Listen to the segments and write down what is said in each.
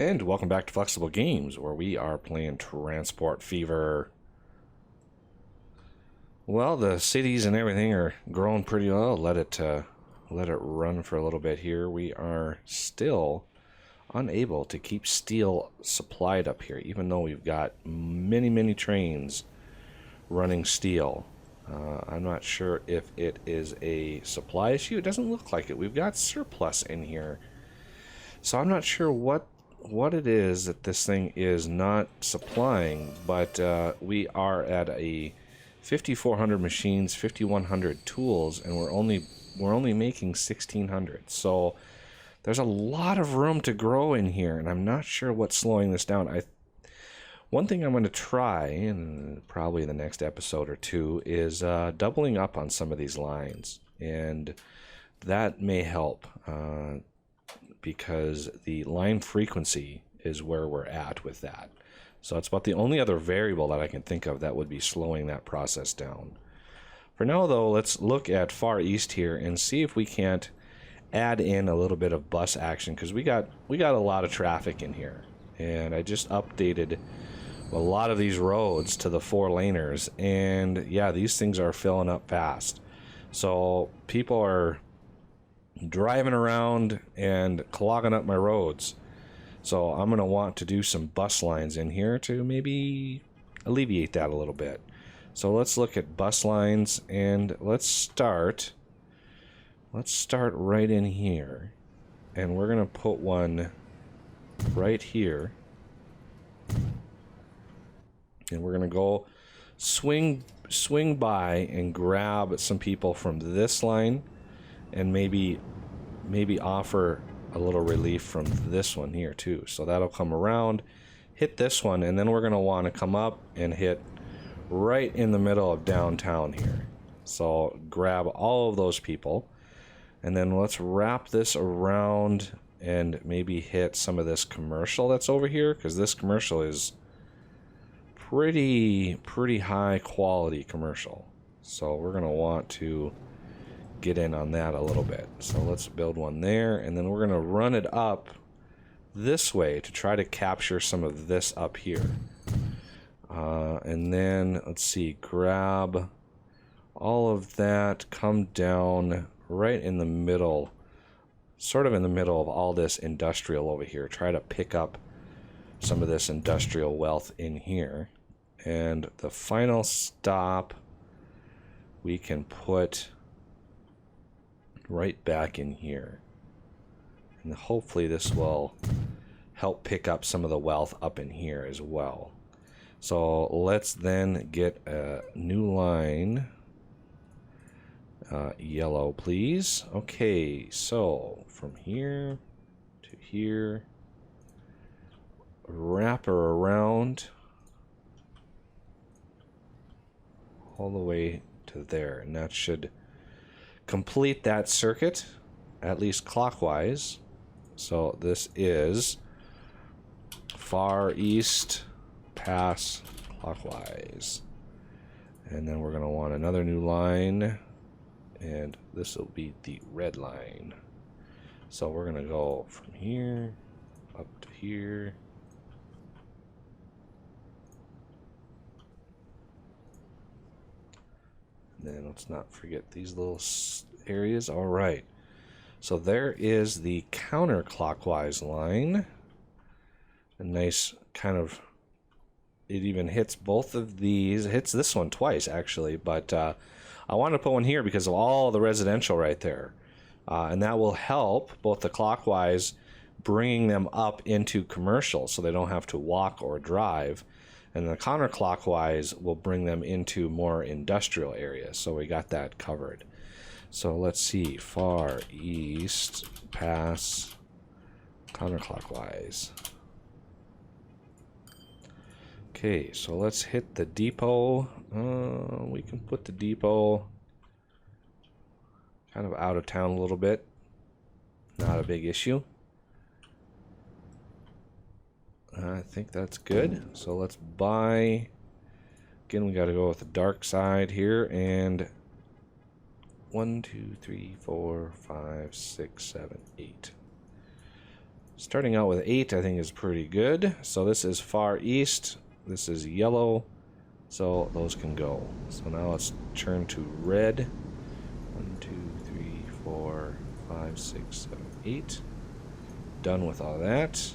And welcome back to Flexible Games, where we are playing Transport Fever. Well, the cities and everything are growing pretty well. Let it run for a little bit here. We are still unable to keep steel supplied up here, even though we've got many trains running steel. I'm not sure if it is a supply issue. It doesn't look like it. We've got surplus in here, so I'm not sure what it is that this thing is not supplying, but we are at a 5,400 machines, 5,100 tools, and we're only making 1,600. So there's a lot of room to grow in here, and I'm not sure what's slowing this down. One thing I'm going to try, and probably in the next episode or two, is doubling up on some of these lines, and that may help. Because the line frequency is where we're at with that. So it's about the only other variable that I can think of that would be slowing that process down. For now, though, let's look at Far East here and see if we can't add in a little bit of bus action, because we got a lot of traffic in here. And I just updated a lot of these roads to the 4-laners, and yeah, these things are filling up fast. So people are driving around and clogging up my roads. So I'm going to want to do some bus lines in here to maybe alleviate that a little bit. So let's look at bus lines, and let's start right in here. And we're going to put one right here. And we're going to go swing by and grab some people from this line, and maybe offer a little relief from this one here too. So that'll come around, hit this one, and then we're going to want to come up and hit right in the middle of downtown here. So grab all of those people, and then let's wrap this around and maybe hit some of this commercial that's over here, because this commercial is pretty high quality commercial. So we're going to want to get in on that a little bit. So let's build one there, and then we're going to run it up this way to try to capture some of this up here. And then let's see, grab all of that, come down right in the middle, sort of in the middle of all this industrial over here. Try to pick up some of this industrial wealth in here. And the final stop we can put right back in here, and hopefully this will help pick up some of the wealth up in here as well. So let's then get a new line. Yellow, please. Okay, so from here to here, wrap her around all the way to there, and that should complete that circuit, at least clockwise. So this is Far East pass clockwise, and then we're going to want another new line, and this will be the red line. So we're going to go from here up to here. Then let's not forget these little areas. All right. So there is the counterclockwise line. A nice kind of, it even hits both of these. It hits this one twice, actually. But I wanted to put one here because of all the residential right there. And that will help both the clockwise, bringing them up into commercial so they don't have to walk or drive. And the counterclockwise will bring them into more industrial areas. So we got that covered. So let's see. Far East pass counterclockwise. Okay, so let's hit the depot. We can put the depot kind of out of town a little bit. Not a big issue. I think that's good. So let's buy. Again, we got to go with the dark side here, and 1, 2, 3, 4, 5, 6, 7, 8. Starting out with 8, I think, is pretty good. So this is far east. This is yellow. So those can go. So now let's turn to red. 1, 2, 3, 4, 5, 6, 7, 8. Done with all that.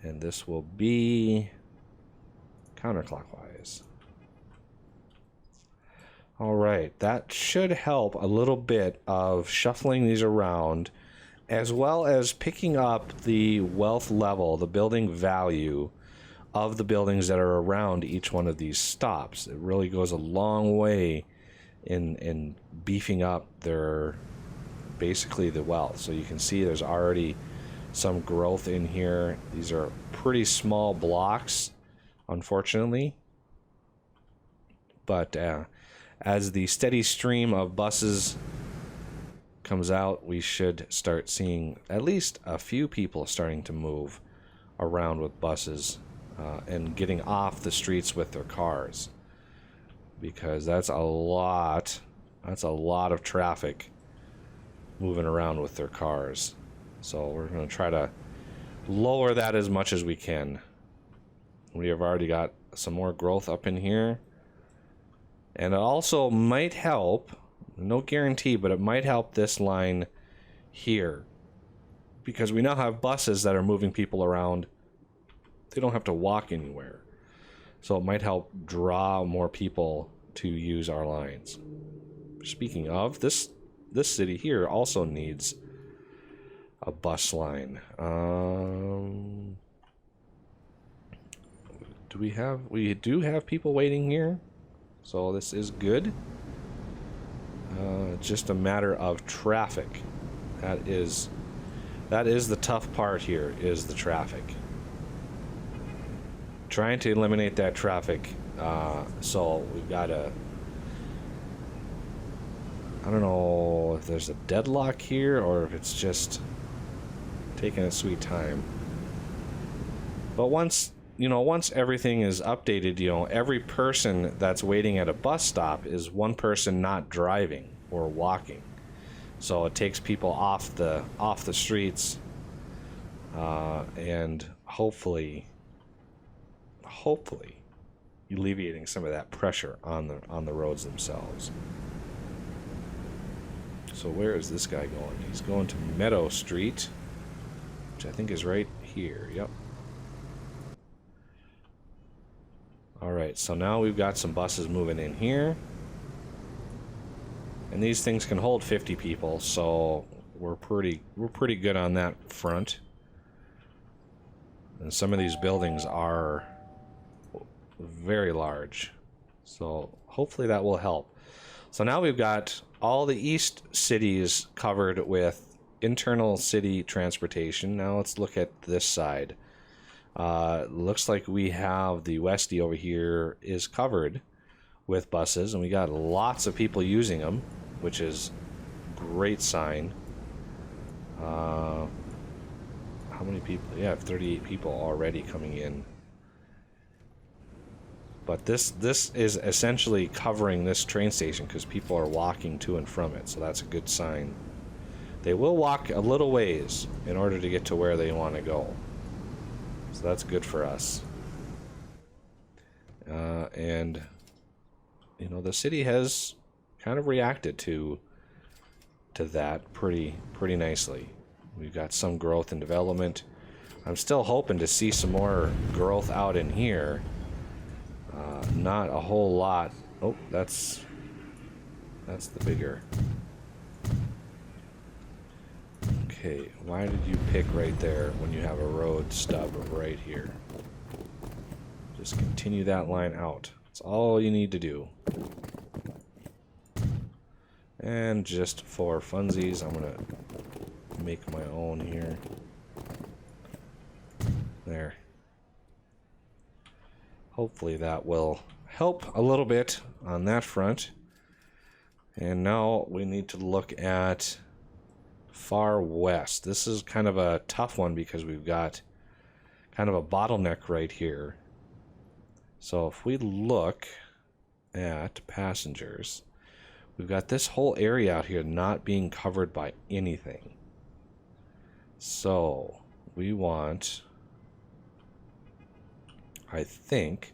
And this will be counterclockwise. All right, that should help a little bit of shuffling these around, as well as picking up the wealth level, the building value of the buildings that are around each one of these stops. It really goes a long way in beefing up their, basically the wealth. So you can see there's already some growth in here. These are pretty small blocks, unfortunately. But as the steady stream of buses comes out, we should start seeing at least a few people starting to move around with buses and getting off the streets with their cars, because that's a lot of traffic moving around with their cars. So we're going to try to lower that as much as we can. We have already got some more growth up in here, and it also might help, no guarantee, but it might help this line here, because we now have buses that are moving people around. They don't have to walk anywhere, so it might help draw more people to use our lines. Speaking of, this city here also needs a bus line. We do have people waiting here, so this is good. Just a matter of traffic. That is the tough part here, is the traffic. Trying to eliminate that traffic, so we've got to, I don't know if there's a deadlock here or if it's just taking a sweet time. But once everything is updated, every person that's waiting at a bus stop is one person not driving or walking. So it takes people off the streets, and hopefully alleviating some of that pressure on the roads themselves. So where is this guy going? He's going to Meadow Street, which I think is right here. Yep. Alright, so now we've got some buses moving in here. And these things can hold 50 people, so we're pretty good on that front. And some of these buildings are very large, so hopefully that will help. So now we've got all the east cities covered with internal city transportation. Now let's look at this side. Looks like we have the Westie over here is covered with buses, and we got lots of people using them, which is a great sign. How many people? Yeah, I have 38 people already coming in. But this is essentially covering this train station because people are walking to and from it, so that's a good sign. They will walk a little ways in order to get to where they want to go, so that's good for us. And the city has kind of reacted to that pretty nicely. We've got some growth and development. I'm still hoping to see some more growth out in here. Not a whole lot. Oh, that's the bigger. Okay, why did you pick right there when you have a road stub right here? Just continue that line out. That's all you need to do. And just for funsies, I'm gonna make my own here. There. Hopefully that will help a little bit on that front. And now we need to look at far west. This is kind of a tough one because we've got kind of a bottleneck right here. So if we look at passengers, we've got this whole area out here not being covered by anything. So we want, I think,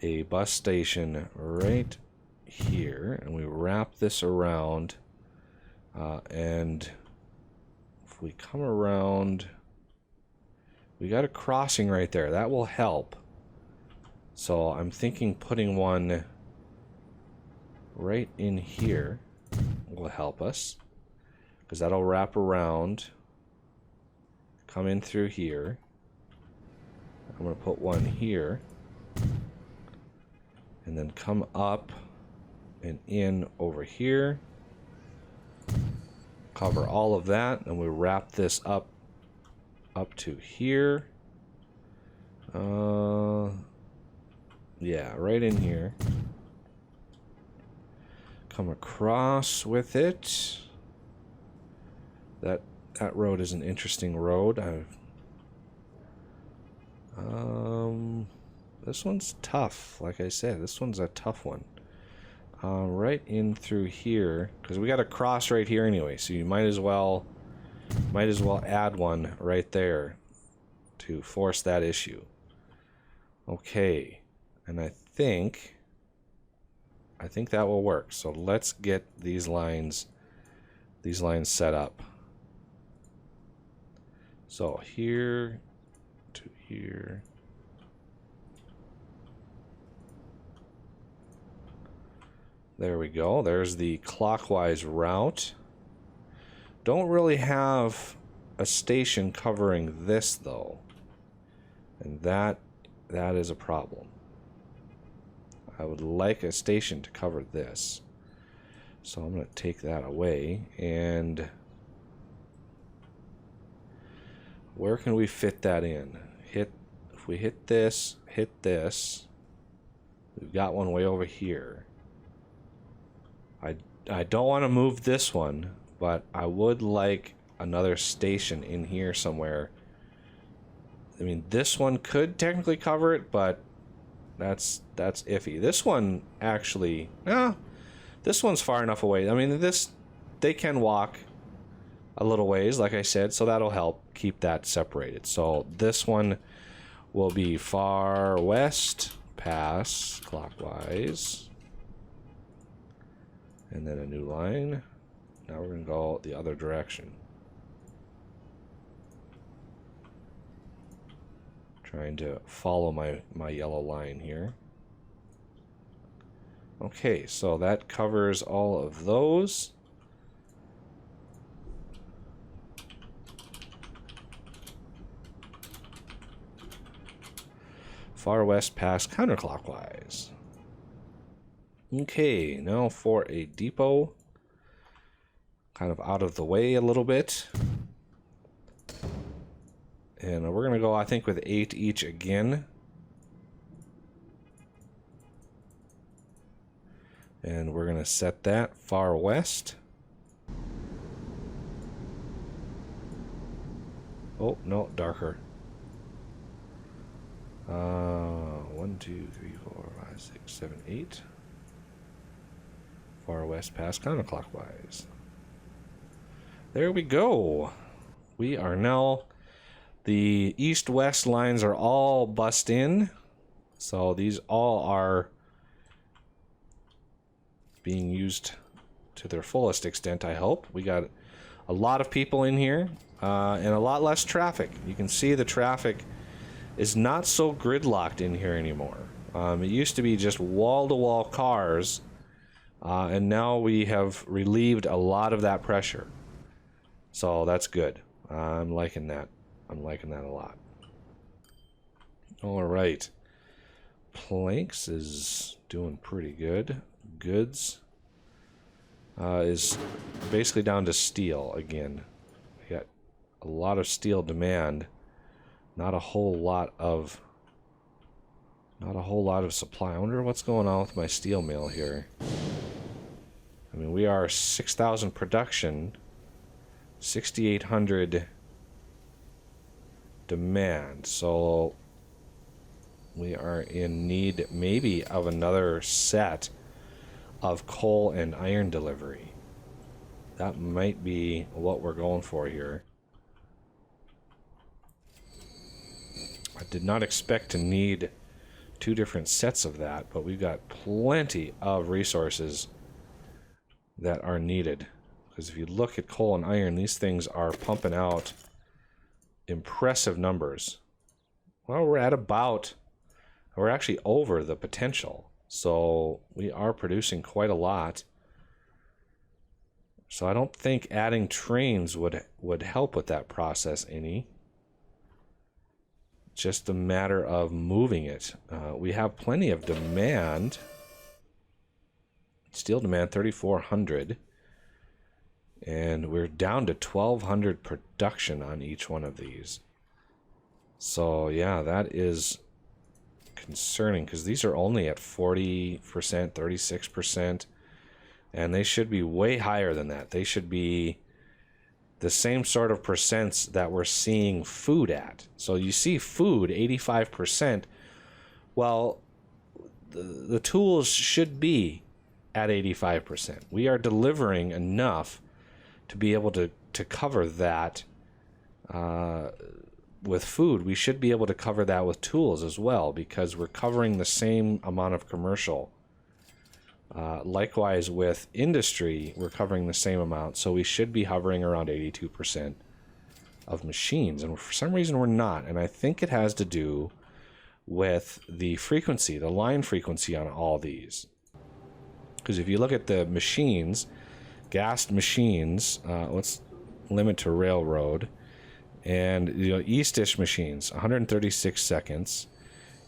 a bus station right here, and we wrap this around, and if we come around, we got a crossing right there. That will help. So I'm thinking putting one right in here will help us, because that'll wrap around, come in through here. I'm going to put one here, and then come up and in over here, cover all of that, and we wrap this up to here. Yeah, right in here. Come across with it. That road is an interesting road. This one's tough. Like I said, this one's a tough one. Right in through here, because we got a cross right here anyway. So you might as well add one right there to force that issue. Okay, and I think that will work. So let's get these lines set up. So here to here. There we go. There's the clockwise route. Don't really have a station covering this though. And that is a problem. I would like a station to cover this. So I'm going to take that away, and where can we fit that in? If we hit this, we've got one way over here. I don't want to move this one, but I would like another station in here somewhere. I mean, this one could technically cover it, but that's iffy. This one actually, this one's far enough away. I mean, they can walk a little ways, like I said, so that'll help keep that separated. So this one will be far west, pass clockwise, and then a new line. Now we're going to go the other direction. Trying to follow my yellow line here. Okay, so that covers all of those. Far west pass counterclockwise. Okay, now for a depot. Kind of out of the way a little bit. And we're going to go, I think, with 8 each again. And we're going to set that far west. Oh, no, darker. 1, 2, 3, 4, 5, 6, 7, 8. Far west pass counterclockwise. There we go. We are now... The east-west lines are all bussed in. So these all are being used to their fullest extent, I hope. We got a lot of people in here and a lot less traffic. You can see the traffic is not so gridlocked in here anymore. It used to be just wall-to-wall cars, and now we have relieved a lot of that pressure. So that's good. I'm liking that. I'm liking that a lot. All right. Planks is doing pretty good. Goods is basically down to steel again. We got a lot of steel demand. Not a whole lot of supply. I wonder what's going on with my steel mill here. I mean, we are 6,000 production, 6,800 demand, so we are in need maybe of another set of coal and iron delivery. That might be what we're going for here. Did not expect to need 2 different sets of that, but we've got plenty of resources that are needed. Because if you look at coal and iron, these things are pumping out impressive numbers. Well, we're actually over the potential. So we are producing quite a lot. So I don't think adding trains would help with that process any. Just a matter of moving it. We have plenty of demand. Steel demand 3,400. And we're down to 1,200 production on each one of these. So yeah, that is concerning because these are only at 40%, 36%. And they should be way higher than that. They should be the same sort of percents that we're seeing food at. So you see food, 85%. Well, the tools should be at 85%. We are delivering enough to be able to cover that with food. We should be able to cover that with tools as well because we're covering the same amount of commercial. Likewise with industry, we're covering the same amount, so we should be hovering around 82% of machines, and for some reason we're not, and I think it has to do with the frequency, the line frequency on all these. Because if you look at the machines, gassed machines, let's limit to railroad, and Eastish machines, 136 seconds,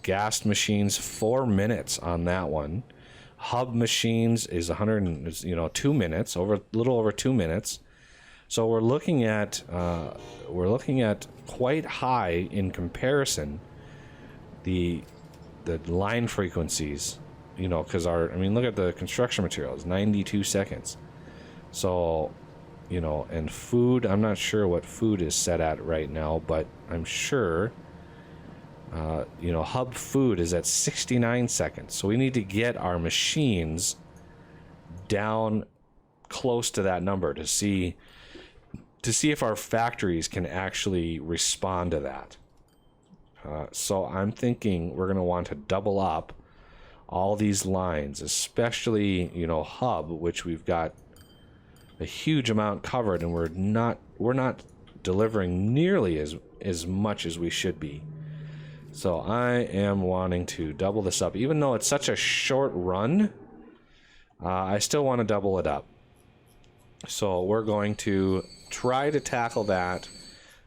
gassed machines, 4 minutes on that one. Hub machines is 2 minutes, a little over 2 minutes. So we're looking at quite high in comparison the line frequencies, because look at the construction materials, 92 seconds. So, and food, I'm not sure what food is set at right now, but I'm sure hub food is at 69 seconds. So we need to get our machines down close to that number to see if our factories can actually respond to that. So I'm thinking we're going to want to double up all these lines, especially, hub, which we've got a huge amount covered, and we're not delivering nearly as much as we should be. So I am wanting to double this up. Even though it's such a short run, I still want to double it up. So we're going to try to tackle that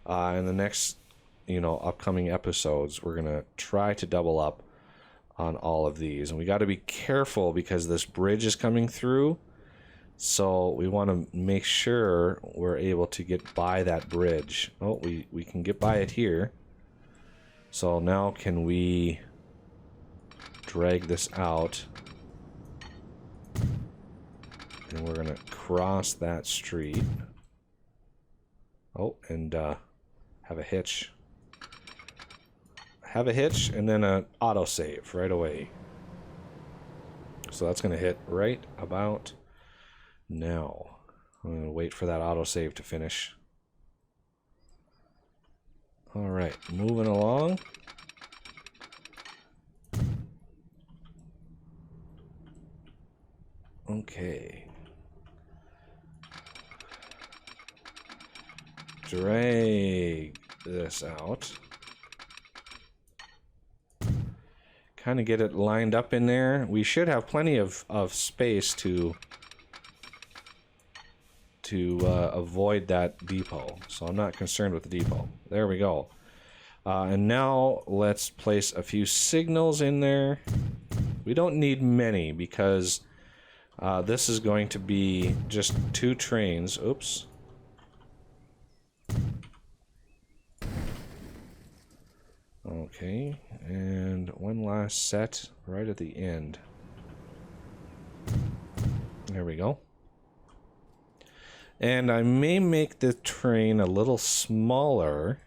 in the next, upcoming episodes. We're going to try to double up on all of these. And we got to be careful because this bridge is coming through. So we want to make sure we're able to get by that bridge. Oh, we can get by it here. So now can we drag this out, and we're gonna cross that street. Oh, and have a hitch. Have a hitch and then an autosave right away. So that's gonna hit right about now. I'm gonna wait for that autosave to finish. All right, moving along. Okay. Drag this out. Kind of get it lined up in there. We should have plenty of space to avoid that depot. So I'm not concerned with the depot. There we go. And now let's place a few signals in there. We don't need many because this is going to be just 2 trains. Oops. Okay, and one last set right at the end. There we go. And I may make the train a little smaller,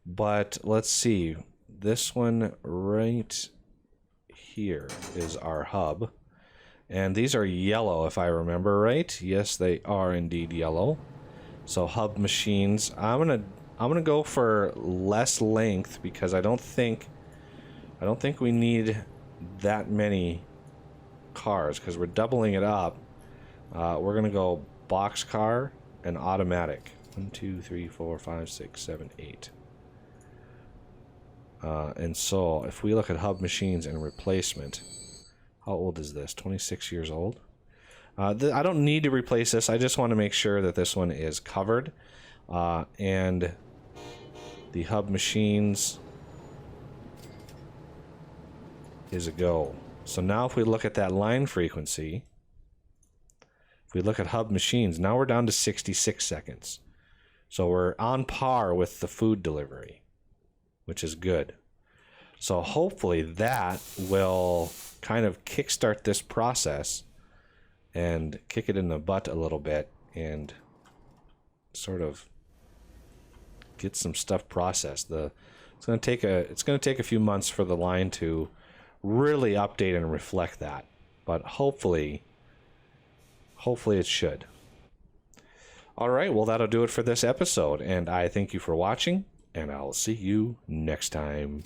but let's see. This one right here is our hub. And these are yellow, if I remember right. Yes, they are indeed yellow. So hub machines. I'm going to I'm gonna go for less length because I don't think we need that many cars because we're doubling it up. We're gonna go boxcar and automatic. 1, 2, 3, 4, 5, 6, 7, 8. And so if we look at hub machines and replacement, how old is this? 26 years old. I don't need to replace this. I just want to make sure that this one is covered. And the hub machines is a go. So now if we look at that line frequency, if we look at hub machines, now we're down to 66 seconds. So we're on par with the food delivery, which is good. So hopefully that will kind of kickstart this process and kick it in the butt a little bit and sort of get some stuff processed. It's going to take a few months for the line to really update and reflect that, but hopefully it should. All right, well, that'll do it for this episode, and I thank you for watching, and I'll see you next time.